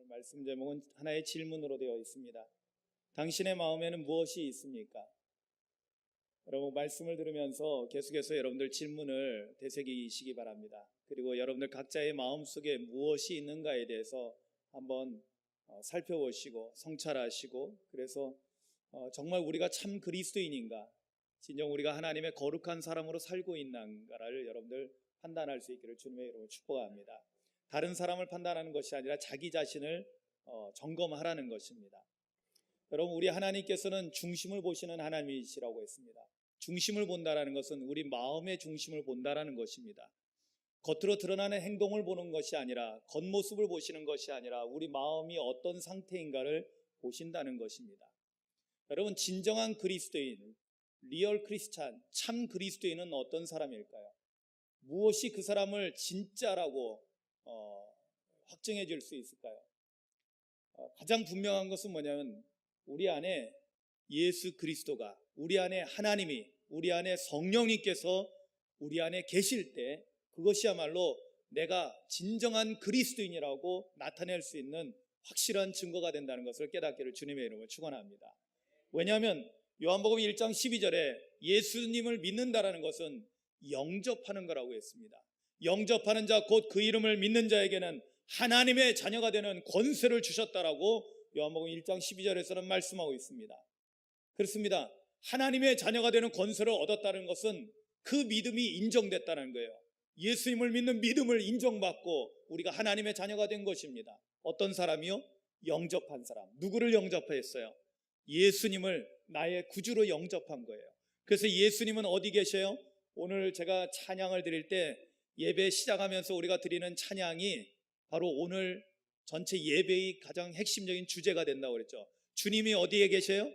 말씀 제목은 하나의 질문으로 되어 있습니다. 당신의 마음에는 무엇이 있습니까? 여러분, 말씀을 들으면서 계속해서 여러분들 질문을 되새기시기 바랍니다. 그리고 여러분들 각자의 마음속에 무엇이 있는가에 대해서 한번 살펴보시고 성찰하시고, 그래서 정말 우리가 참 그리스도인인가, 진정 우리가 하나님의 거룩한 사람으로 살고 있는가를 여러분들 판단할 수 있기를 주님의 이름으로 축복합니다. 다른 사람을 판단하는 것이 아니라 자기 자신을 점검하라는 것입니다. 여러분, 우리 하나님께서는 중심을 보시는 하나님이시라고 했습니다. 중심을 본다라는 것은 우리 마음의 중심을 본다라는 것입니다. 겉으로 드러나는 행동을 보는 것이 아니라, 겉모습을 보시는 것이 아니라 우리 마음이 어떤 상태인가를 보신다는 것입니다. 여러분, 진정한 그리스도인, 리얼 크리스찬, 참 그리스도인은 어떤 사람일까요? 무엇이 그 사람을 진짜라고 확정해 줄 수 있을까요? 가장 분명한 것은 뭐냐면, 우리 안에 예수 그리스도가, 우리 안에 하나님이, 우리 안에 성령님께서 우리 안에 계실 때, 그것이야말로 내가 진정한 그리스도인이라고 나타낼 수 있는 확실한 증거가 된다는 것을 깨닫기를 주님의 이름으로 축원합니다. 왜냐하면 요한복음 1장 12절에 예수님을 믿는다라는 것은 영접하는 거라고 했습니다. 영접하는 자, 곧 그 이름을 믿는 자에게는 하나님의 자녀가 되는 권세를 주셨다라고 요한복음 1장 12절에서는 말씀하고 있습니다. 그렇습니다. 하나님의 자녀가 되는 권세를 얻었다는 것은 그 믿음이 인정됐다는 거예요. 예수님을 믿는 믿음을 인정받고 우리가 하나님의 자녀가 된 것입니다. 어떤 사람이요? 영접한 사람. 누구를 영접했어요? 예수님을 나의 구주로 영접한 거예요. 그래서 예수님은 어디 계셔요? 오늘 제가 찬양을 드릴 때 예배 시작하면서 우리가 드리는 찬양이 바로 오늘 전체 예배의 가장 핵심적인 주제가 된다고 그랬죠. 주님이 어디에 계셔요?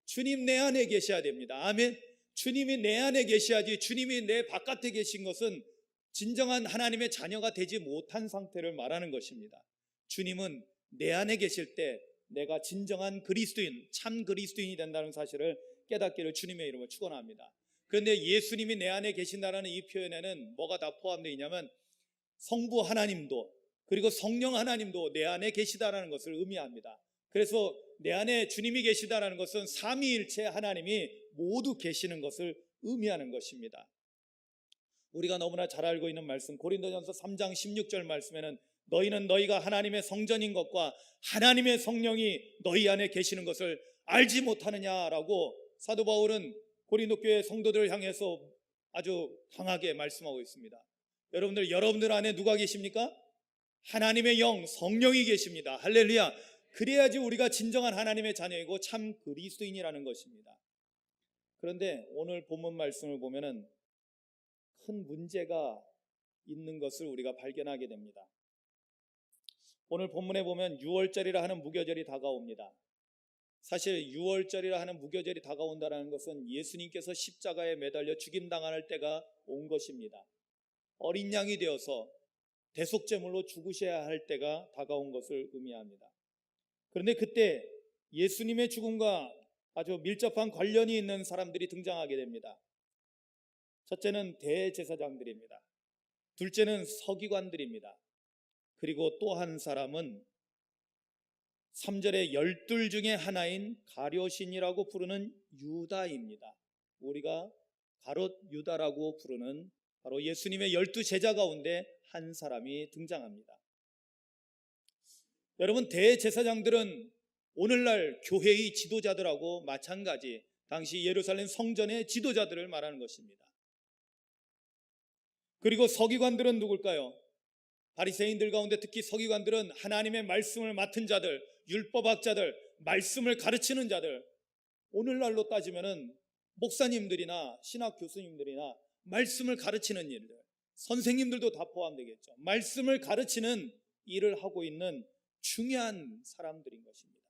주님 내 안에 계셔야 됩니다. 아멘. 주님이 내 안에 계셔야지, 주님이 내 바깥에 계신 것은 진정한 하나님의 자녀가 되지 못한 상태를 말하는 것입니다. 주님은 내 안에 계실 때 내가 진정한 그리스도인, 참 그리스도인이 된다는 사실을 깨닫기를 주님의 이름으로 축원합니다. 그런데 예수님이 내 안에 계신다는 이 표현에는 뭐가 다 포함되어 있냐면, 성부 하나님도 그리고 성령 하나님도 내 안에 계시다라는 것을 의미합니다. 그래서 내 안에 주님이 계시다라는 것은 삼위일체 하나님이 모두 계시는 것을 의미하는 것입니다. 우리가 너무나 잘 알고 있는 말씀, 고린도전서 3장 16절 말씀에는 너희는 너희가 하나님의 성전인 것과 하나님의 성령이 너희 안에 계시는 것을 알지 못하느냐라고 사도 바울은 고린도 교회 성도들을 향해서 아주 강하게 말씀하고 있습니다. 여러분들 안에 누가 계십니까? 하나님의 영, 성령이 계십니다. 할렐루야. 그래야지 우리가 진정한 하나님의 자녀이고 참 그리스도인이라는 것입니다. 그런데 오늘 본문 말씀을 보면은 큰 문제가 있는 것을 우리가 발견하게 됩니다. 오늘 본문에 보면 유월절이라 하는 무교절이 다가옵니다. 사실 유월절이라 하는 무교절이 다가온다는 것은 예수님께서 십자가에 매달려 죽임당할 때가 온 것입니다. 어린 양이 되어서 대속제물로 죽으셔야 할 때가 다가온 것을 의미합니다. 그런데 그때 예수님의 죽음과 아주 밀접한 관련이 있는 사람들이 등장하게 됩니다. 첫째는 대제사장들입니다. 둘째는 서기관들입니다. 그리고 또 한 사람은 3절에 12 중에 하나인 가룟신이라고 부르는 유다입니다. 우리가 가롯 유다라고 부르는 바로 예수님의 12 제자 가운데 한 사람이 등장합니다. 여러분, 대제사장들은 오늘날 교회의 지도자들하고 마찬가지 당시 예루살렘 성전의 지도자들을 말하는 것입니다. 그리고 서기관들은 누굴까요? 바리새인들 가운데 특히 서기관들은 하나님의 말씀을 맡은 자들, 율법학자들, 말씀을 가르치는 자들, 오늘날로 따지면은 목사님들이나 신학 교수님들이나 말씀을 가르치는 일들, 선생님들도 다 포함되겠죠. 말씀을 가르치는 일을 하고 있는 중요한 사람들인 것입니다.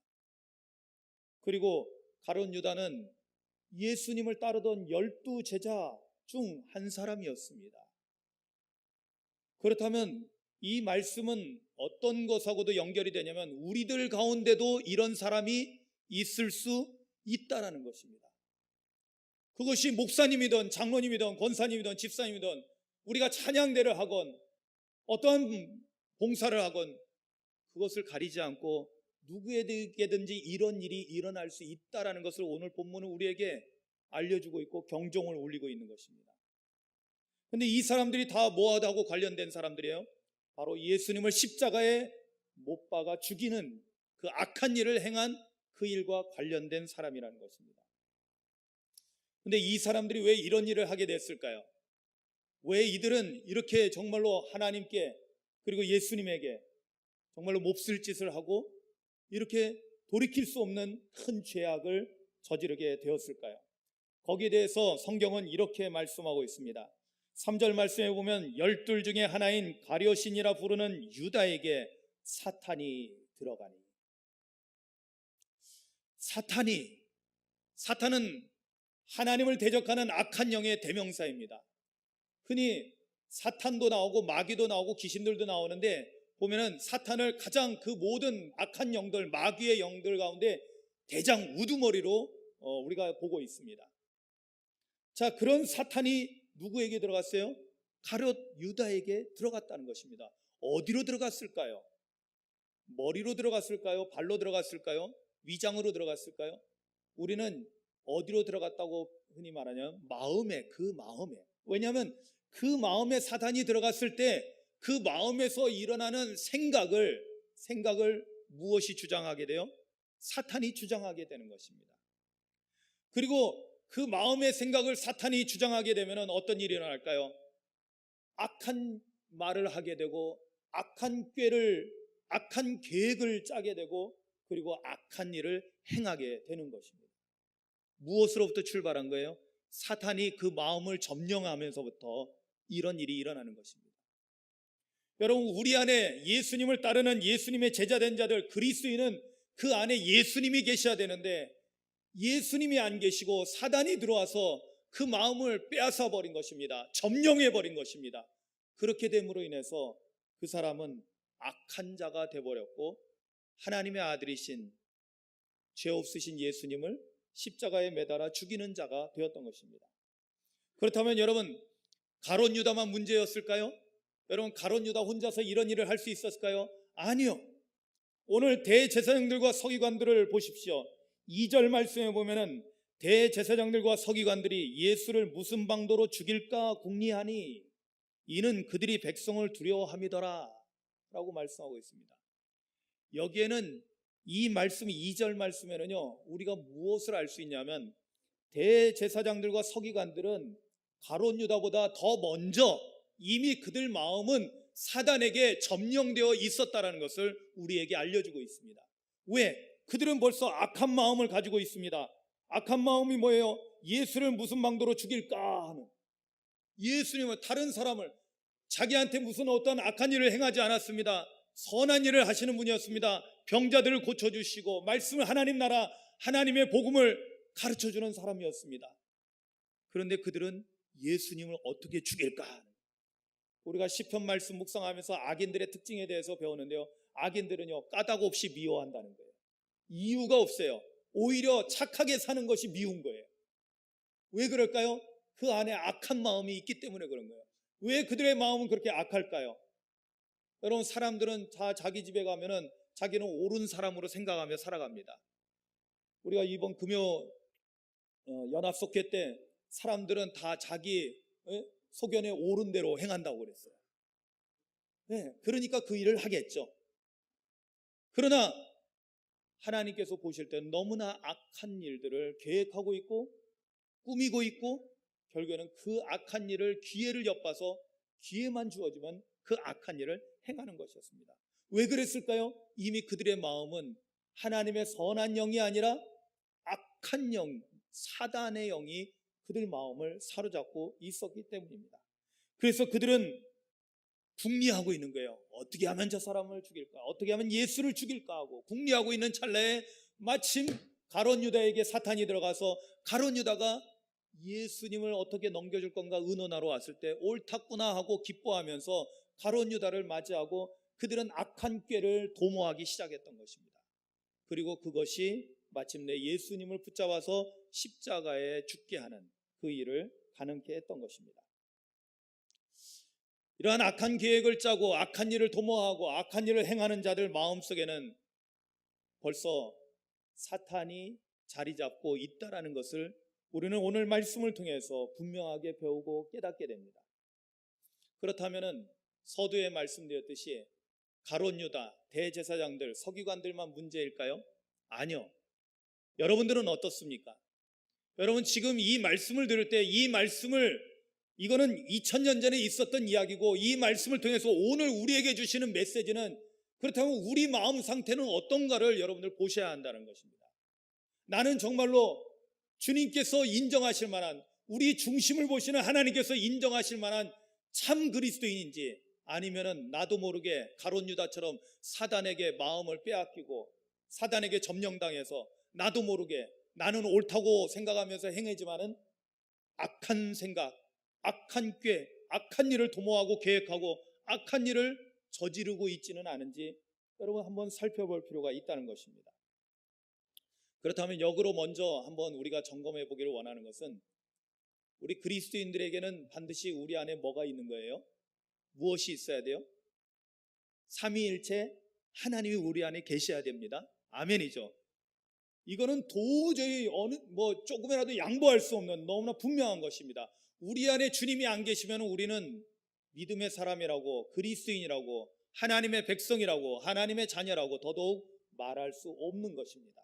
그리고 가룟 유다는 예수님을 따르던 12 제자 중 한 사람이었습니다. 그렇다면 이 말씀은 어떤 것하고도 연결이 되냐면, 우리들 가운데도 이런 사람이 있을 수 있다는 것입니다. 그것이 목사님이든 장로님이든 권사님이든 집사님이든 우리가 찬양대를 하건 어떠한 봉사를 하건 그것을 가리지 않고 누구에게든지 이런 일이 일어날 수 있다라는 것을 오늘 본문은 우리에게 알려주고 있고 경종을 울리고 있는 것입니다. 그런데 이 사람들이 다 뭐하고 관련된 사람들이에요? 바로 예수님을 십자가에 못 박아 죽이는 그 악한 일을 행한 그 일과 관련된 사람이라는 것입니다. 그런데 이 사람들이 왜 이런 일을 하게 됐을까요? 왜 이들은 이렇게 정말로 하나님께 그리고 예수님에게 정말로 몹쓸 짓을 하고 이렇게 돌이킬 수 없는 큰 죄악을 저지르게 되었을까요? 거기에 대해서 성경은 이렇게 말씀하고 있습니다. 3절 말씀에 보면 12 중에 하나인 가룟신이라 부르는 유다에게 사탄이 들어가니. 사탄은 하나님을 대적하는 악한 영의 대명사입니다. 흔히 사탄도 나오고 마귀도 나오고 귀신들도 나오는데 보면은 사탄을 가장 그 모든 악한 영들, 마귀의 영들 가운데 대장 우두머리로 우리가 보고 있습니다. 자, 그런 사탄이 누구에게 들어갔어요? 가룟 유다에게 들어갔다는 것입니다. 어디로 들어갔을까요? 머리로 들어갔을까요? 발로 들어갔을까요? 위장으로 들어갔을까요? 우리는 어디로 들어갔다고 흔히 말하냐면 마음에. 왜냐하면 그 마음에 사탄이 들어갔을 때 그 마음에서 일어나는 생각을 무엇이 주장하게 돼요? 사탄이 주장하게 되는 것입니다. 그리고 그 마음의 생각을 사탄이 주장하게 되면 어떤 일이 일어날까요? 악한 말을 하게 되고 악한 계획을 짜게 되고 그리고 악한 일을 행하게 되는 것입니다. 무엇으로부터 출발한 거예요? 사탄이 그 마음을 점령하면서부터 이런 일이 일어나는 것입니다. 여러분, 우리 안에 예수님을 따르는 예수님의 제자된 자들, 그리스도인은 그 안에 예수님이 계셔야 되는데 예수님이 안 계시고 사단이 들어와서 그 마음을 빼앗아 버린 것입니다. 점령해 버린 것입니다. 그렇게 됨으로 인해서 그 사람은 악한 자가 되어버렸고 하나님의 아들이신 죄 없으신 예수님을 십자가에 매달아 죽이는 자가 되었던 것입니다. 그렇다면 여러분, 가룟 유다만 문제였을까요? 여러분, 가룟 유다 혼자서 이런 일을 할 수 있었을까요? 아니요. 오늘 대제사장들과 서기관들을 보십시오. 2절 말씀에 보면은 대제사장들과 서기관들이 예수를 무슨 방도로 죽일까 궁리하니 이는 그들이 백성을 두려워함이더라 라고 말씀하고 있습니다. 여기에는 이 말씀 2절 말씀에는요, 우리가 무엇을 알 수 있냐면 대제사장들과 서기관들은 가룟 유다보다 더 먼저 이미 그들 마음은 사단에게 점령되어 있었다는 것을 우리에게 알려주고 있습니다. 왜? 그들은 벌써 악한 마음을 가지고 있습니다. 악한 마음이 뭐예요? 예수를 무슨 방도로 죽일까 하는, 예수님은 다른 사람을, 자기한테 무슨 어떤 악한 일을 행하지 않았습니다. 선한 일을 하시는 분이었습니다. 병자들을 고쳐주시고 말씀을, 하나님 나라, 하나님의 복음을 가르쳐주는 사람이었습니다. 그런데 그들은 예수님을 어떻게 죽일까? 우리가 시편 말씀 묵상하면서 악인들의 특징에 대해서 배우는데요, 악인들은요 까닭 없이 미워한다는 거예요. 이유가 없어요. 오히려 착하게 사는 것이 미운 거예요. 왜 그럴까요? 그 안에 악한 마음이 있기 때문에 그런 거예요. 왜 그들의 마음은 그렇게 악할까요? 여러분, 사람들은 다 자기 집에 가면은 자기는 옳은 사람으로 생각하며 살아갑니다. 우리가 이번 금요 연합속회 때 사람들은 다 자기 소견에 옳은 대로 행한다고 그랬어요. 네, 그러니까 그 일을 하겠죠. 그러나 하나님께서 보실 때는 너무나 악한 일들을 계획하고 있고 꾸미고 있고 결국에는 그 악한 일을 기회를 엿봐서 기회만 주어지면 그 악한 일을 행하는 것이었습니다. 왜 그랬을까요? 이미 그들의 마음은 하나님의 선한 영이 아니라 악한 영, 사단의 영이 그들 마음을 사로잡고 있었기 때문입니다. 그래서 그들은 궁리하고 있는 거예요. 어떻게 하면 저 사람을 죽일까? 어떻게 하면 예수를 죽일까 하고 궁리하고 있는 찰나에 마침 가룟 유다에게 사탄이 들어가서 가룟 유다가 예수님을 어떻게 넘겨줄 건가 의논하러 왔을 때 옳았구나 하고 기뻐하면서 가룟 유다를 맞이하고 그들은 악한 꾀를 도모하기 시작했던 것입니다. 그리고 그것이 마침내 예수님을 붙잡아서 십자가에 죽게 하는 그 일을 가능케 했던 것입니다. 이러한 악한 계획을 짜고 악한 일을 도모하고 악한 일을 행하는 자들 마음속에는 벌써 사탄이 자리 잡고 있다라는 것을 우리는 오늘 말씀을 통해서 분명하게 배우고 깨닫게 됩니다. 그렇다면 서두에 말씀드렸듯이 가룟 유다, 대제사장들, 서기관들만 문제일까요? 아니요. 여러분들은 어떻습니까? 여러분 지금 이 말씀을 들을 때 이거는 2000년 전에 있었던 이야기고 이 말씀을 통해서 오늘 우리에게 주시는 메시지는 그렇다면 우리 마음 상태는 어떤가를 여러분들 보셔야 한다는 것입니다. 나는 정말로 주님께서 인정하실 만한 우리 중심을 보시는 하나님께서 인정하실 만한 참 그리스도인인지 아니면은 나도 모르게 가룟 유다처럼 사단에게 마음을 빼앗기고 사단에게 점령당해서 나도 모르게 나는 옳다고 생각하면서 행하지만은 악한 생각, 악한 꾀, 악한 일을 도모하고 계획하고 악한 일을 저지르고 있지는 않은지 여러분 한번 살펴볼 필요가 있다는 것입니다. 그렇다면 역으로 먼저 한번 우리가 점검해 보기를 원하는 것은 우리 그리스도인들에게는 반드시 우리 안에 뭐가 있는 거예요? 무엇이 있어야 돼요? 삼위일체 하나님이 우리 안에 계셔야 됩니다. 아멘이죠. 이거는 도저히 조금이라도 양보할 수 없는 너무나 분명한 것입니다. 우리 안에 주님이 안 계시면 우리는 믿음의 사람이라고 그리스도인이라고 하나님의 백성이라고 하나님의 자녀라고 더더욱 말할 수 없는 것입니다.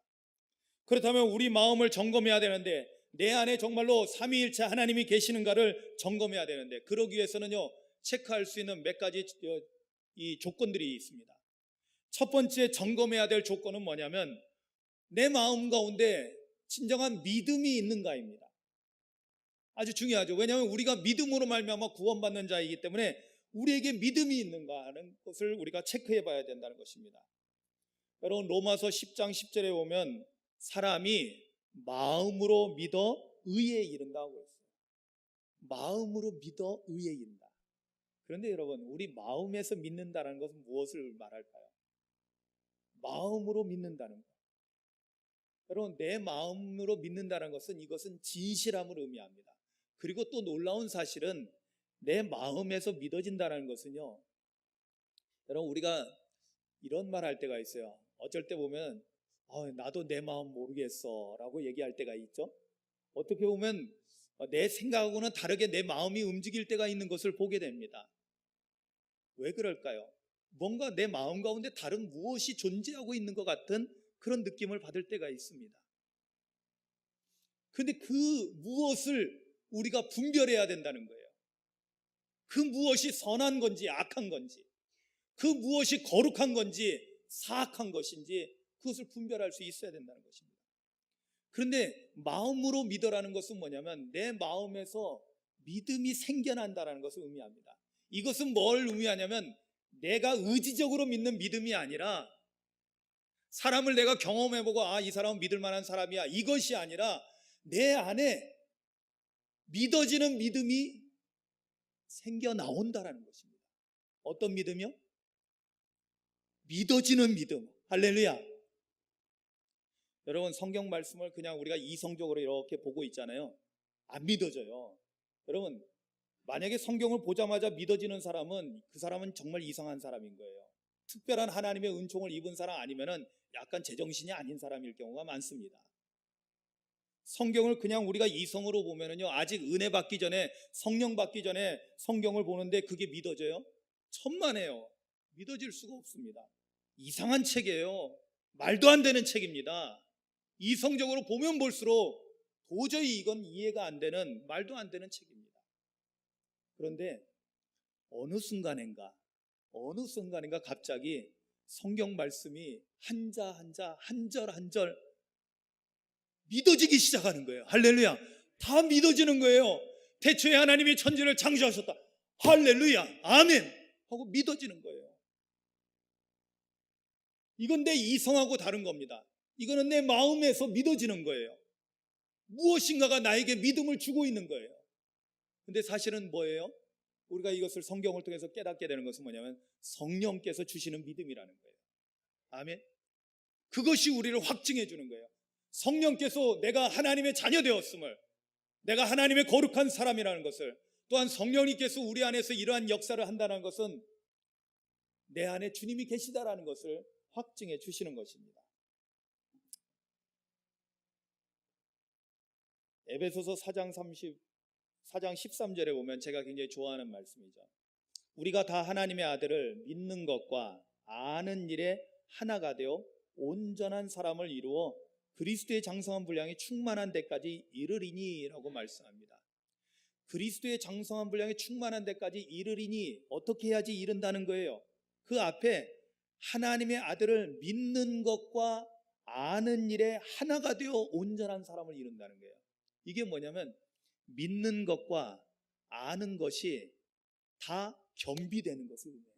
그렇다면 우리 마음을 점검해야 되는데 내 안에 정말로 삼위일체 하나님이 계시는가를 점검해야 되는데 그러기 위해서는요 체크할 수 있는 몇 가지 이 조건들이 있습니다. 첫 번째 점검해야 될 조건은 뭐냐면 내 마음 가운데 진정한 믿음이 있는가입니다. 아주 중요하죠. 왜냐하면 우리가 믿음으로 말미암아 구원받는 자이기 때문에 우리에게 믿음이 있는가 하는 것을 우리가 체크해 봐야 된다는 것입니다. 여러분 로마서 10장 10절에 보면 사람이 마음으로 믿어 의에 이른다고 했어요. 마음으로 믿어 의에 이른다. 그런데 여러분 우리 마음에서 믿는다는 것은 무엇을 말할까요? 마음으로 믿는다는 것. 여러분 내 마음으로 믿는다는 것은 이것은 진실함을 의미합니다. 그리고 또 놀라운 사실은 내 마음에서 믿어진다는 것은요 여러분 우리가 이런 말 할 때가 있어요. 어쩔 때 보면 나도 내 마음 모르겠어 라고 얘기할 때가 있죠. 어떻게 보면 내 생각하고는 다르게 내 마음이 움직일 때가 있는 것을 보게 됩니다. 왜 그럴까요? 뭔가 내 마음 가운데 다른 무엇이 존재하고 있는 것 같은 그런 느낌을 받을 때가 있습니다. 그런데 그 무엇을 우리가 분별해야 된다는 거예요. 그 무엇이 선한 건지 악한 건지 그 무엇이 거룩한 건지 사악한 것인지 그것을 분별할 수 있어야 된다는 것입니다. 그런데 마음으로 믿어라는 것은 뭐냐면 내 마음에서 믿음이 생겨난다는 것을 의미합니다. 이것은 뭘 의미하냐면 내가 의지적으로 믿는 믿음이 아니라 사람을 내가 경험해보고 이 사람은 믿을 만한 사람이야 이것이 아니라 내 안에 믿어지는 믿음이 생겨나온다는 것입니다. 어떤 믿음이요? 믿어지는 믿음. 할렐루야. 여러분 성경 말씀을 그냥 우리가 이성적으로 이렇게 보고 있잖아요. 안 믿어져요. 여러분 만약에 성경을 보자마자 믿어지는 사람은 그 사람은 정말 이상한 사람인 거예요. 특별한 하나님의 은총을 입은 사람 아니면은 약간 제정신이 아닌 사람일 경우가 많습니다. 성경을 그냥 우리가 이성으로 보면은요 아직 은혜 받기 전에 성령 받기 전에 성경을 보는데 그게 믿어져요? 천만에요. 믿어질 수가 없습니다. 이상한 책이에요. 말도 안 되는 책입니다. 이성적으로 보면 볼수록 도저히 이건 이해가 안 되는 말도 안 되는 책입니다. 그런데 어느 순간인가 갑자기 성경 말씀이 한자 한자 한 절 한 절 믿어지기 시작하는 거예요. 할렐루야. 다 믿어지는 거예요. 태초에 하나님이 천지를 창조하셨다. 할렐루야. 아멘 하고 믿어지는 거예요. 이건 내 이성하고 다른 겁니다. 이거는 내 마음에서 믿어지는 거예요. 무엇인가가 나에게 믿음을 주고 있는 거예요. 근데 사실은 뭐예요? 우리가 이것을 성경을 통해서 깨닫게 되는 것은 뭐냐면 성령께서 주시는 믿음이라는 거예요. 아멘. 그것이 우리를 확증해 주는 거예요. 성령께서 내가 하나님의 자녀 되었음을, 내가 하나님의 거룩한 사람이라는 것을, 또한 성령님께서 우리 안에서 이러한 역사를 한다는 것은 내 안에 주님이 계시다라는 것을 확증해 주시는 것입니다. 에베소서 4장 13절에 보면 제가 굉장히 좋아하는 말씀이죠. 우리가 다 하나님의 아들을 믿는 것과 아는 일에 하나가 되어 온전한 사람을 이루어 그리스도의 장성한 분량이 충만한 데까지 이르리니 라고 말씀합니다. 그리스도의 장성한 분량이 충만한 데까지 이르리니 어떻게 해야지 이른다는 거예요? 그 앞에 하나님의 아들을 믿는 것과 아는 일에 하나가 되어 온전한 사람을 이룬다는 거예요. 이게 뭐냐면 믿는 것과 아는 것이 다 겸비되는 것을 의미해요.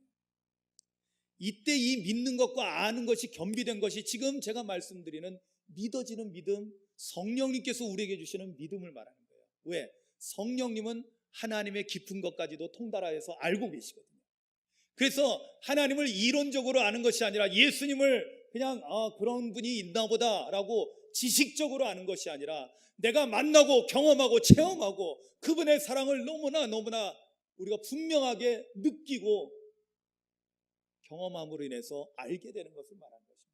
이때 이 믿는 것과 아는 것이 겸비된 것이 지금 제가 말씀드리는 믿어지는 믿음, 성령님께서 우리에게 주시는 믿음을 말하는 거예요. 왜? 성령님은 하나님의 깊은 것까지도 통달하여서 알고 계시거든요. 그래서 하나님을 이론적으로 아는 것이 아니라 예수님을 그냥 그런 분이 있나 보다라고 지식적으로 아는 것이 아니라 내가 만나고 경험하고 체험하고 그분의 사랑을 너무나 우리가 분명하게 느끼고 경험함으로 인해서 알게 되는 것을 말하는 것입니다.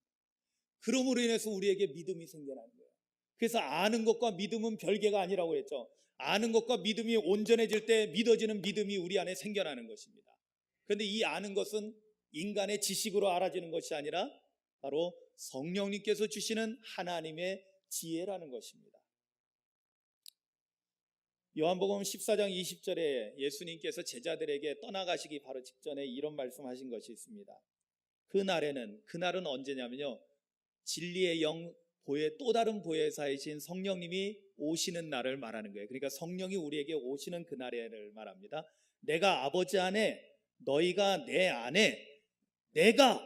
그러므로 인해서 우리에게 믿음이 생겨나는 거예요. 그래서 아는 것과 믿음은 별개가 아니라고 했죠. 아는 것과 믿음이 온전해질 때 믿어지는 믿음이 우리 안에 생겨나는 것입니다. 그런데 이 아는 것은 인간의 지식으로 알아지는 것이 아니라 바로 성령님께서 주시는 하나님의 지혜라는 것입니다. 요한복음 14장 20절에 예수님께서 제자들에게 떠나가시기 바로 직전에 이런 말씀하신 것이 있습니다. 그날은 언제냐면요, 진리의 영 보혜, 또 다른 보혜사이신 성령님이 오시는 날을 말하는 거예요. 그러니까 성령이 우리에게 오시는 그날을 말합니다. 내가 아버지 안에, 너희가 내 안에, 내가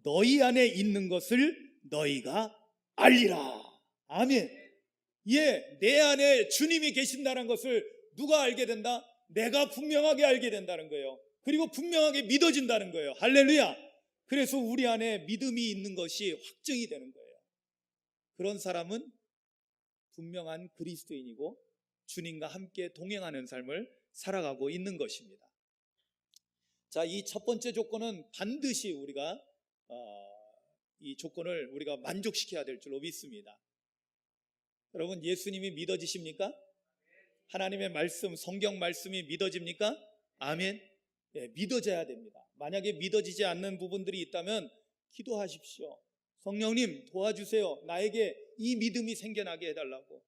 너희 안에 있는 것을 너희가 알리라. 아멘. 예, 내 안에 주님이 계신다는 것을 누가 알게 된다? 내가 분명하게 알게 된다는 거예요. 그리고 분명하게 믿어진다는 거예요. 할렐루야. 그래서 우리 안에 믿음이 있는 것이 확증이 되는 거예요. 그런 사람은 분명한 그리스도인이고 주님과 함께 동행하는 삶을 살아가고 있는 것입니다. 자, 이 첫 번째 조건은 반드시 우리가 이 조건을 우리가 만족시켜야 될 줄로 믿습니다. 여러분, 예수님이 믿어지십니까? 하나님의 말씀, 성경 말씀이 믿어집니까? 아멘. 예, 믿어져야 됩니다. 만약에 믿어지지 않는 부분들이 있다면 기도하십시오. 성령님 도와주세요. 나에게 이 믿음이 생겨나게 해달라고.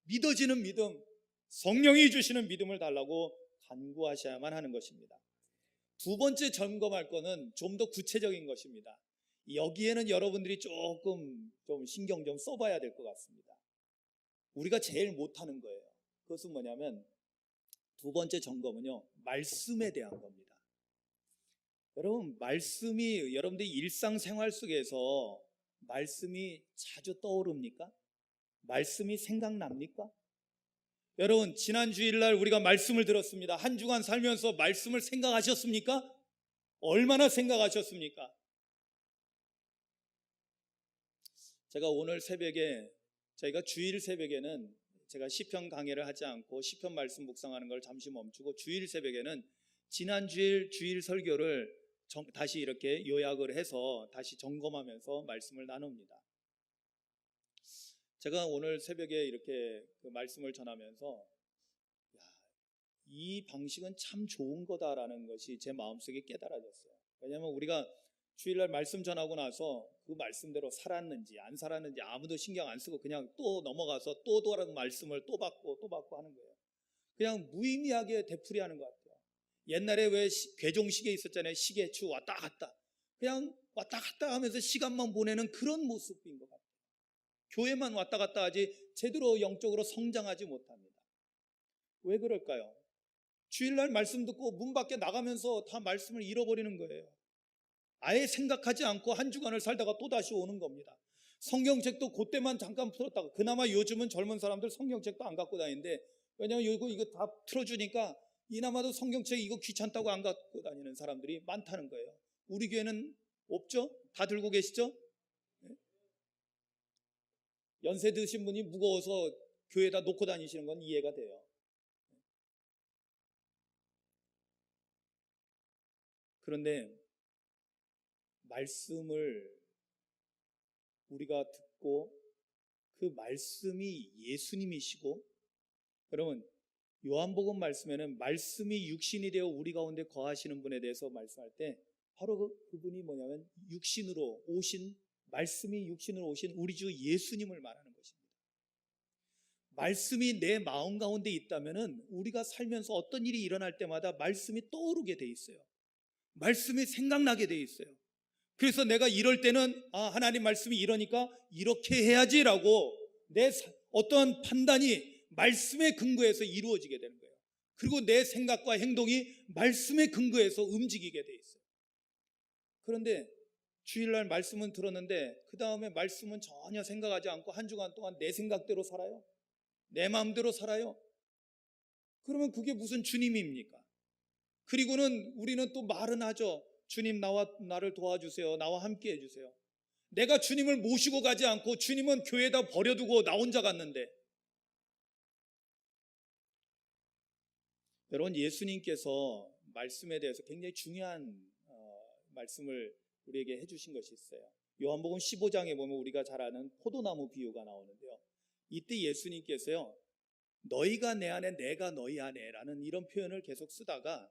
믿어지는 믿음, 성령이 주시는 믿음을 달라고 간구하셔야만 하는 것입니다. 두 번째 점검할 거는 좀 더 구체적인 것입니다. 여기에는 여러분들이 조금 좀 신경 좀 써봐야 될 것 같습니다. 우리가 제일 못하는 거예요. 그것은 뭐냐면 두 번째 점검은요, 말씀에 대한 겁니다. 여러분, 말씀이 여러분들이 일상생활 속에서 말씀이 자주 떠오릅니까? 말씀이 생각납니까? 여러분, 지난 주일날 우리가 말씀을 들었습니다. 한 주간 살면서 말씀을 생각하셨습니까? 얼마나 생각하셨습니까? 제가 오늘 새벽에, 저희가 주일 새벽에는 제가 시편 강해를 하지 않고 시편 말씀 묵상하는 걸 잠시 멈추고 주일 새벽에는 지난 주일 설교를 다시 이렇게 요약을 해서 다시 점검하면서 말씀을 나눕니다. 제가 오늘 새벽에 이렇게 그 말씀을 전하면서 이 방식은 참 좋은 거다라는 것이 제 마음속에 깨달아졌어요. 왜냐하면 우리가 주일날 말씀 전하고 나서 그 말씀대로 살았는지 안 살았는지 아무도 신경 안 쓰고 그냥 또 넘어가서 또 다른 말씀을 또 받고 하는 거예요. 그냥 무의미하게 되풀이하는 것 같아요. 옛날에 왜 괴종시계 있었잖아요. 시계추 왔다 갔다, 그냥 왔다 갔다 하면서 시간만 보내는 그런 모습인 것 같아요. 교회만 왔다 갔다 하지 제대로 영적으로 성장하지 못합니다. 왜 그럴까요? 주일날 말씀 듣고 문 밖에 나가면서 다 말씀을 잃어버리는 거예요. 아예 생각하지 않고 한 주간을 살다가 또다시 오는 겁니다. 성경책도 그때만 잠깐 풀었다가, 그나마 요즘은 젊은 사람들 성경책도 안 갖고 다니는데, 왜냐면 이거 다 틀어주니까 이나마도 성경책 이거 귀찮다고 안 갖고 다니는 사람들이 많다는 거예요. 우리 교회는 없죠? 다 들고 계시죠? 연세 드신 분이 무거워서 교회에다 놓고 다니시는 건 이해가 돼요. 그런데 말씀을 우리가 듣고 그 말씀이 예수님이시고, 여러분 요한복음 말씀에는 말씀이 육신이 되어 우리 가운데 거하시는 분에 대해서 말씀할 때 바로 그분이 뭐냐면 육신으로 오신, 말씀이 육신으로 오신 우리 주 예수님을 말하는 것입니다. 말씀이 내 마음 가운데 있다면은 우리가 살면서 어떤 일이 일어날 때마다 말씀이 떠오르게 돼 있어요. 말씀이 생각나게 돼 있어요. 그래서 내가 이럴 때는 하나님 말씀이 이러니까 이렇게 해야지라고 내 어떤 판단이 말씀의 근거에서 이루어지게 되는 거예요. 그리고 내 생각과 행동이 말씀의 근거에서 움직이게 돼 있어요. 그런데 주일날 말씀은 들었는데 그 다음에 말씀은 전혀 생각하지 않고 한 주간 동안 내 생각대로 살아요. 내 마음대로 살아요. 그러면 그게 무슨 주님입니까? 그리고는 우리는 또 말은 하죠. 주님, 나를 도와주세요. 나와 함께 해주세요. 내가 주님을 모시고 가지 않고 주님은 교회에다 버려두고 나 혼자 갔는데, 여러분 예수님께서 말씀에 대해서 굉장히 중요한 말씀을 우리에게 해주신 것이 있어요. 요한복음 15장에 보면 우리가 잘 아는 포도나무 비유가 나오는데요, 이때 예수님께서요 너희가 내 안에 내가 너희 안에 라는 이런 표현을 계속 쓰다가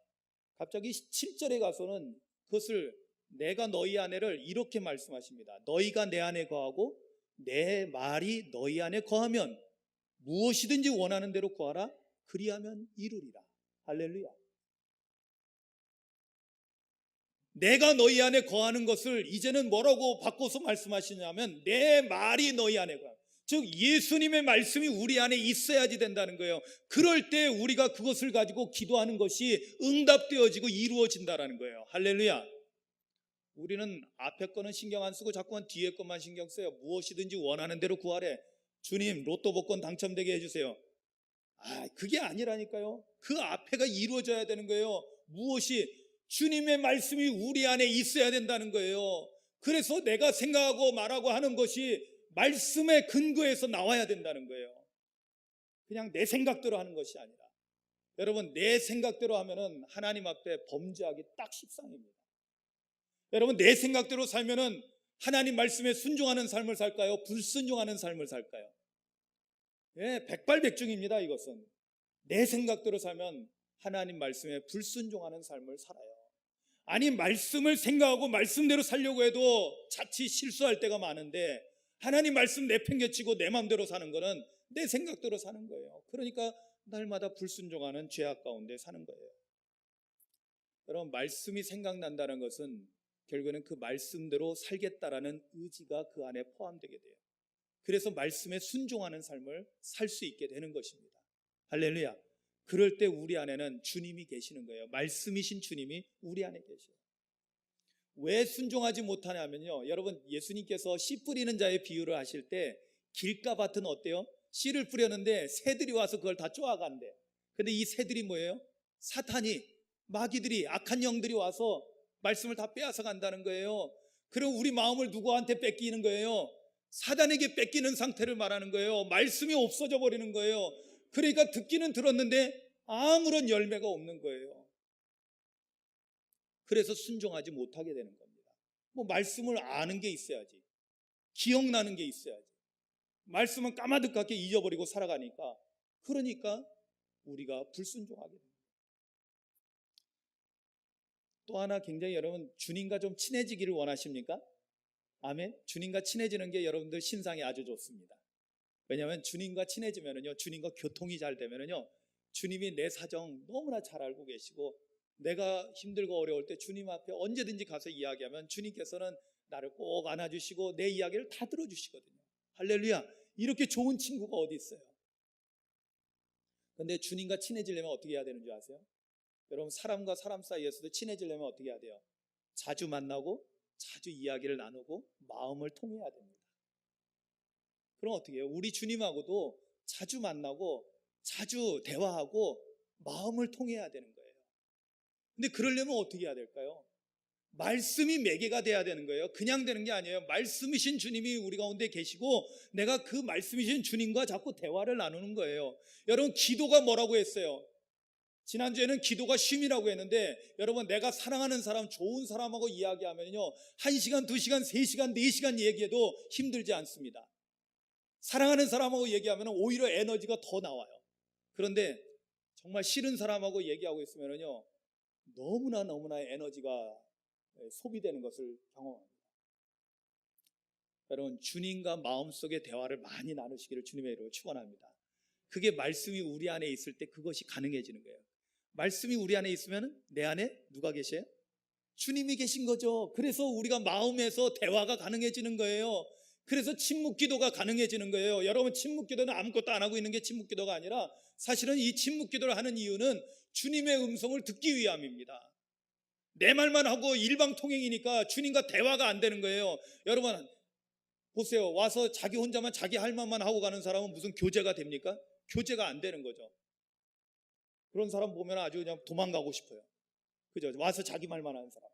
갑자기 7절에 가서는 그것을 내가 너희 안에를 이렇게 말씀하십니다. 너희가 내 안에 거하고 내 말이 너희 안에 거하면 무엇이든지 원하는 대로 구하라. 그리하면 이루리라. 할렐루야. 내가 너희 안에 거하는 것을 이제는 뭐라고 바꿔서 말씀하시냐면 내 말이 너희 안에 거하라. 즉 예수님의 말씀이 우리 안에 있어야지 된다는 거예요. 그럴 때 우리가 그것을 가지고 기도하는 것이 응답되어지고 이루어진다는 거예요. 할렐루야. 우리는 앞에 거는 신경 안 쓰고 자꾸만 뒤에 것만 신경 써요. 무엇이든지 원하는 대로 구하래. 주님 로또 복권 당첨되게 해주세요. 그게 아니라니까요. 그 앞에가 이루어져야 되는 거예요. 무엇이? 주님의 말씀이 우리 안에 있어야 된다는 거예요. 그래서 내가 생각하고 말하고 하는 것이 말씀의 근거에서 나와야 된다는 거예요. 그냥 내 생각대로 하는 것이 아니라. 여러분 내 생각대로 하면은 하나님 앞에 범죄하기 딱 십상입니다. 여러분 내 생각대로 살면은 하나님 말씀에 순종하는 삶을 살까요? 불순종하는 삶을 살까요? 백발백중입니다. 이것은 내 생각대로 살면 하나님 말씀에 불순종하는 삶을 살아요. 아니 말씀을 생각하고 말씀대로 살려고 해도 자칫 실수할 때가 많은데 하나님 말씀 내팽개치고 내 마음대로 사는 거는 내 생각대로 사는 거예요. 그러니까 날마다 불순종하는 죄악 가운데 사는 거예요. 여러분 말씀이 생각난다는 것은 결국에는 그 말씀대로 살겠다라는 의지가 그 안에 포함되게 돼요. 그래서 말씀에 순종하는 삶을 살 수 있게 되는 것입니다. 할렐루야. 그럴 때 우리 안에는 주님이 계시는 거예요. 말씀이신 주님이 우리 안에 계셔요. 왜 순종하지 못하냐면요, 여러분 예수님께서 씨 뿌리는 자의 비유를 하실 때 길가밭은 어때요? 씨를 뿌렸는데 새들이 와서 그걸 다 쪼아간대. 근데 이 새들이 뭐예요? 사탄이, 마귀들이, 악한 영들이 와서 말씀을 다 빼앗아 간다는 거예요. 그리고 우리 마음을 누구한테 뺏기는 거예요? 사단에게 뺏기는 상태를 말하는 거예요. 말씀이 없어져 버리는 거예요. 그러니까 듣기는 들었는데 아무런 열매가 없는 거예요. 그래서 순종하지 못하게 되는 겁니다. 말씀을 아는 게 있어야지, 기억나는 게 있어야지. 말씀은 까마득하게 잊어버리고 살아가니까, 그러니까 우리가 불순종하게 됩니다. 또 하나 굉장히 여러분 주님과 좀 친해지기를 원하십니까? 아멘. 주님과 친해지는 게 여러분들 신상이 아주 좋습니다. 왜냐하면 주님과 친해지면은요, 주님과 교통이 잘 되면은요, 주님이 내 사정 너무나 잘 알고 계시고, 내가 힘들고 어려울 때 주님 앞에 언제든지 가서 이야기하면 주님께서는 나를 꼭 안아주시고 내 이야기를 다 들어주시거든요. 할렐루야. 이렇게 좋은 친구가 어디 있어요? 그런데 주님과 친해지려면 어떻게 해야 되는 줄 아세요? 여러분 사람과 사람 사이에서도 친해지려면 어떻게 해야 돼요? 자주 만나고 자주 이야기를 나누고 마음을 통해야 됩니다. 그럼 어떻게 해요? 우리 주님하고도 자주 만나고 자주 대화하고 마음을 통해야 되는 거예요. 근데 그러려면 어떻게 해야 될까요? 말씀이 매개가 돼야 되는 거예요. 그냥 되는 게 아니에요. 말씀이신 주님이 우리 가운데 계시고 내가 그 말씀이신 주님과 자꾸 대화를 나누는 거예요. 여러분 기도가 뭐라고 했어요? 지난주에는 기도가 쉼이라고 했는데 여러분, 내가 사랑하는 사람, 좋은 사람하고 이야기하면요 1시간, 2시간, 3시간, 4시간 얘기해도 힘들지 않습니다. 사랑하는 사람하고 얘기하면 오히려 에너지가 더 나와요. 그런데 정말 싫은 사람하고 얘기하고 있으면요 너무나 에너지가 소비되는 것을 경험합니다. 여러분, 주님과 마음속의 대화를 많이 나누시기를 주님의 이름으로 축원합니다. 그게 말씀이 우리 안에 있을 때 그것이 가능해지는 거예요. 말씀이 우리 안에 있으면 내 안에 누가 계세요? 주님이 계신 거죠. 그래서 우리가 마음에서 대화가 가능해지는 거예요. 그래서 침묵 기도가 가능해지는 거예요. 여러분, 침묵 기도는 아무것도 안 하고 있는 게 침묵 기도가 아니라 사실은 이 침묵 기도를 하는 이유는 주님의 음성을 듣기 위함입니다. 내 말만 하고 일방통행이니까 주님과 대화가 안 되는 거예요. 여러분 보세요. 와서 자기 혼자만 자기 할 말만 하고 가는 사람은 무슨 교제가 됩니까? 교제가 안 되는 거죠. 그런 사람 보면 아주 그냥 도망가고 싶어요. 그죠? 와서 자기 말만 하는 사람.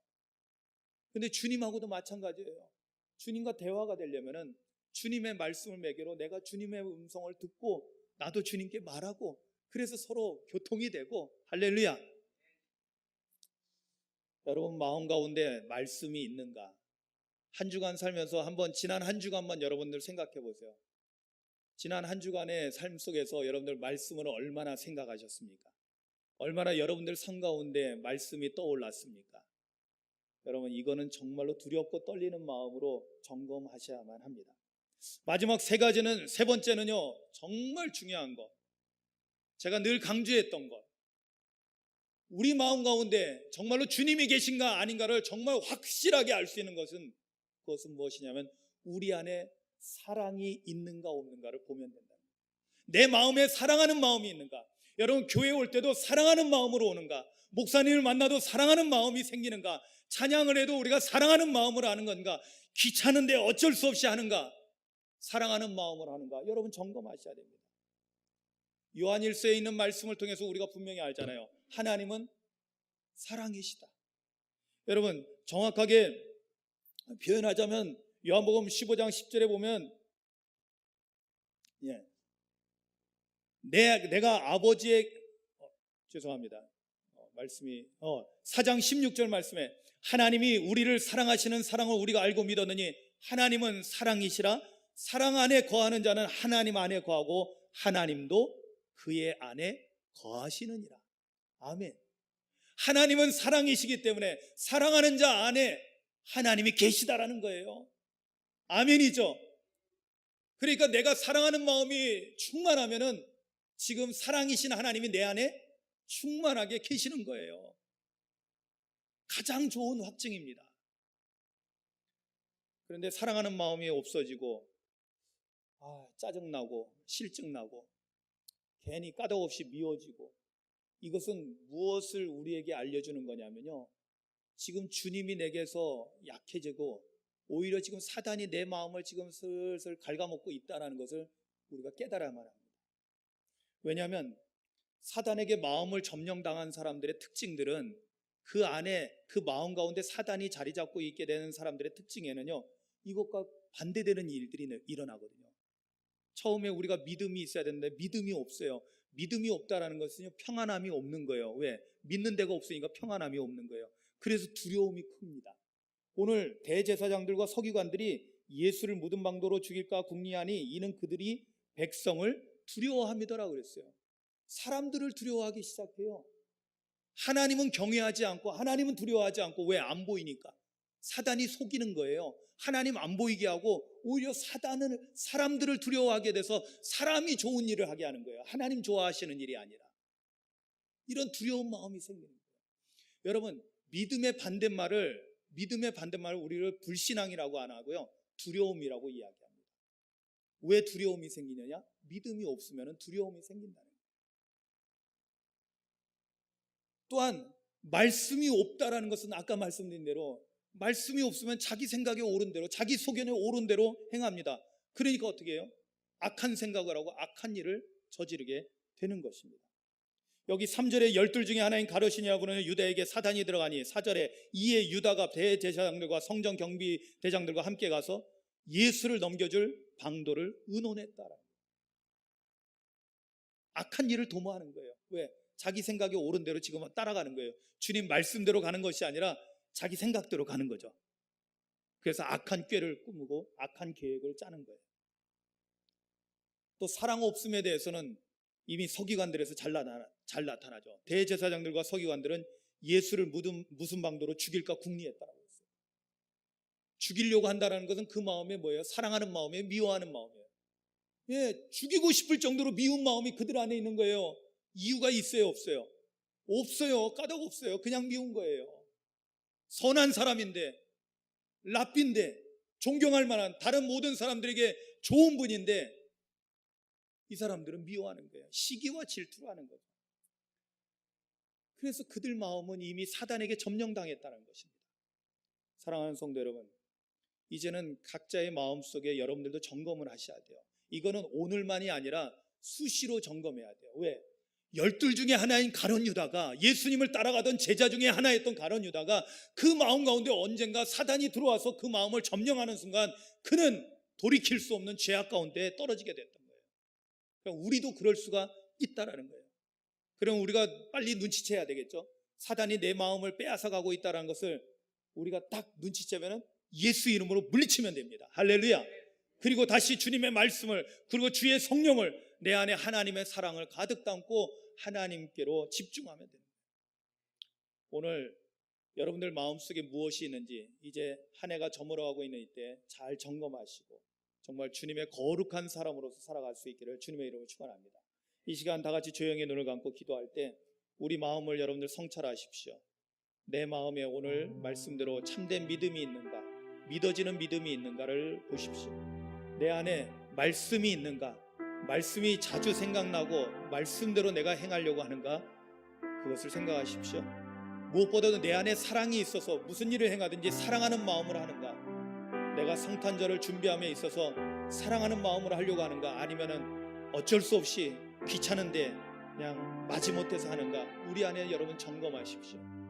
근데 주님하고도 마찬가지예요. 주님과 대화가 되려면은 주님의 말씀을 매개로 내가 주님의 음성을 듣고 나도 주님께 말하고, 그래서 서로 교통이 되고. 할렐루야. 여러분 마음 가운데 말씀이 있는가? 한 주간 살면서 한번 지난 한 주간만 여러분들 생각해 보세요. 지난 한 주간의 삶 속에서 여러분들 말씀을 얼마나 생각하셨습니까? 얼마나 여러분들 삶 가운데 말씀이 떠올랐습니까? 여러분, 이거는 정말로 두렵고 떨리는 마음으로 점검하셔야만 합니다. 마지막 세 번째는요 정말 중요한 것, 제가 늘 강조했던 것, 우리 마음 가운데 정말로 주님이 계신가 아닌가를 정말 확실하게 알 수 있는 것은, 그것은 무엇이냐면 우리 안에 사랑이 있는가 없는가를 보면 된다. 내 마음에 사랑하는 마음이 있는가? 여러분, 교회 올 때도 사랑하는 마음으로 오는가? 목사님을 만나도 사랑하는 마음이 생기는가? 찬양을 해도 우리가 사랑하는 마음으로 하는 건가? 귀찮은데 어쩔 수 없이 하는가? 사랑하는 마음으로 하는가? 여러분 점검하셔야 됩니다. 요한일서에 있는 말씀을 통해서 우리가 분명히 알잖아요. 하나님은 사랑이시다. 여러분 정확하게 표현하자면 요한복음 15장 10절에 보면 내가 아버지의 죄송합니다. 말씀이 4장 16절 말씀에 하나님이 우리를 사랑하시는 사랑을 우리가 알고 믿었느니 하나님은 사랑이시라. 사랑 안에 거하는 자는 하나님 안에 거하고 하나님도 그의 안에 거하시느니라. 아멘. 하나님은 사랑이시기 때문에 사랑하는 자 안에 하나님이 계시다라는 거예요. 아멘이죠. 그러니까 내가 사랑하는 마음이 충만하면은 지금 사랑이신 하나님이 내 안에 충만하게 계시는 거예요. 가장 좋은 확증입니다. 그런데 사랑하는 마음이 없어지고 짜증나고 실증나고 괜히 까닭없이 미워지고, 이것은 무엇을 우리에게 알려주는 거냐면요, 지금 주님이 내게서 약해지고 오히려 지금 사단이 내 마음을 지금 슬슬 갉아먹고 있다는 것을 우리가 깨달아야만 합니다. 왜냐하면 사단에게 마음을 점령당한 사람들의 특징들은 그 안에 그 마음 가운데 사단이 자리 잡고 있게 되는 사람들의 특징에는요 이것과 반대되는 일들이 일어나거든요. 처음에 우리가 믿음이 있어야 되는데 믿음이 없어요. 믿음이 없다라는 것은요 평안함이 없는 거예요. 왜? 믿는 데가 없으니까 평안함이 없는 거예요. 그래서 두려움이 큽니다. 오늘 대제사장들과 서기관들이 예수를 묻은 방도로 죽일까 궁리하니 이는 그들이 백성을 두려워함이더라 그랬어요. 사람들을 두려워하기 시작해요. 하나님은 경외하지 않고 하나님은 두려워하지 않고. 왜? 안 보이니까. 사단이 속이는 거예요. 하나님 안 보이게 하고 오히려 사단은 사람들을 두려워하게 돼서 사람이 좋은 일을 하게 하는 거예요. 하나님 좋아하시는 일이 아니라. 이런 두려운 마음이 생기는 거예요. 여러분 믿음의 반대말을 우리를 불신앙이라고 안 하고요 두려움이라고 이야기합니다. 왜 두려움이 생기느냐? 믿음이 없으면 두려움이 생긴다는 거예요. 또한 말씀이 없다라는 것은 아까 말씀드린 대로 말씀이 없으면 자기 생각에 옳은 대로, 자기 소견에 옳은 대로 행합니다. 그러니까 어떻게 해요? 악한 생각을 하고 악한 일을 저지르게 되는 것입니다. 여기 3절에 열둘 중에 하나인 가룟이라고는 유다에게 사단이 들어가니 4절에 이에 유다가 대제사장들과 성전 경비 대장들과 함께 가서 예수를 넘겨줄 방도를 의논했다라. 악한 일을 도모하는 거예요. 왜? 자기 생각이 옳은 대로 지금 따라가는 거예요. 주님 말씀대로 가는 것이 아니라 자기 생각대로 가는 거죠. 그래서 악한 꾀를 꾸미고 악한 계획을 짜는 거예요. 또 사랑 없음에 대해서는 이미 서기관들에서 잘 나타나죠. 대제사장들과 서기관들은 예수를 무슨 방도로 죽일까 궁리했다라고 했어요. 죽이려고 한다는 것은 그 마음에 뭐예요? 사랑하는 마음에 미워하는 마음이에요. 예, 죽이고 싶을 정도로 미운 마음이 그들 안에 있는 거예요. 이유가 있어요, 없어요? 없어요. 까닭 없어요. 그냥 미운 거예요. 선한 사람인데, 랍비인데, 존경할 만한 다른 모든 사람들에게 좋은 분인데 이 사람들은 미워하는 거예요. 시기와 질투를 하는 거죠. 그래서 그들 마음은 이미 사단에게 점령당했다는 것입니다. 사랑하는 성도 여러분, 이제는 각자의 마음속에 여러분들도 점검을 하셔야 돼요. 이거는 오늘만이 아니라 수시로 점검해야 돼요. 왜? 12 중에 하나인 가룟 유다가, 예수님을 따라가던 제자 중에 하나였던 가룟 유다가 그 마음 가운데 언젠가 사단이 들어와서 그 마음을 점령하는 순간 그는 돌이킬 수 없는 죄악 가운데 떨어지게 됐던 거예요. 그러니까 우리도 그럴 수가 있다라는 거예요. 그럼 우리가 빨리 눈치채야 되겠죠. 사단이 내 마음을 빼앗아가고 있다는 것을 우리가 딱 눈치채면 예수 이름으로 물리치면 됩니다. 할렐루야. 그리고 다시 주님의 말씀을, 그리고 주의 성령을, 내 안에 하나님의 사랑을 가득 담고 하나님께로 집중하면 됩니다. 오늘 여러분들 마음속에 무엇이 있는지 이제 한 해가 저물어가고 있는 이때 잘 점검하시고 정말 주님의 거룩한 사람으로서 살아갈 수 있기를 주님의 이름으로 축원합니다. 이 시간 다 같이 조용히 눈을 감고 기도할 때 우리 마음을 여러분들 성찰하십시오. 내 마음에 오늘 말씀대로 참된 믿음이 있는가, 믿어지는 믿음이 있는가를 보십시오. 내 안에 말씀이 있는가, 말씀이 자주 생각나고 말씀대로 내가 행하려고 하는가, 그것을 생각하십시오. 무엇보다도 내 안에 사랑이 있어서 무슨 일을 행하든지 사랑하는 마음으로 하는가, 내가 성탄절을 준비함에 있어서 사랑하는 마음으로 하려고 하는가, 아니면은 어쩔 수 없이 귀찮은데 그냥 마지못해서 하는가, 우리 안에 여러분 점검하십시오.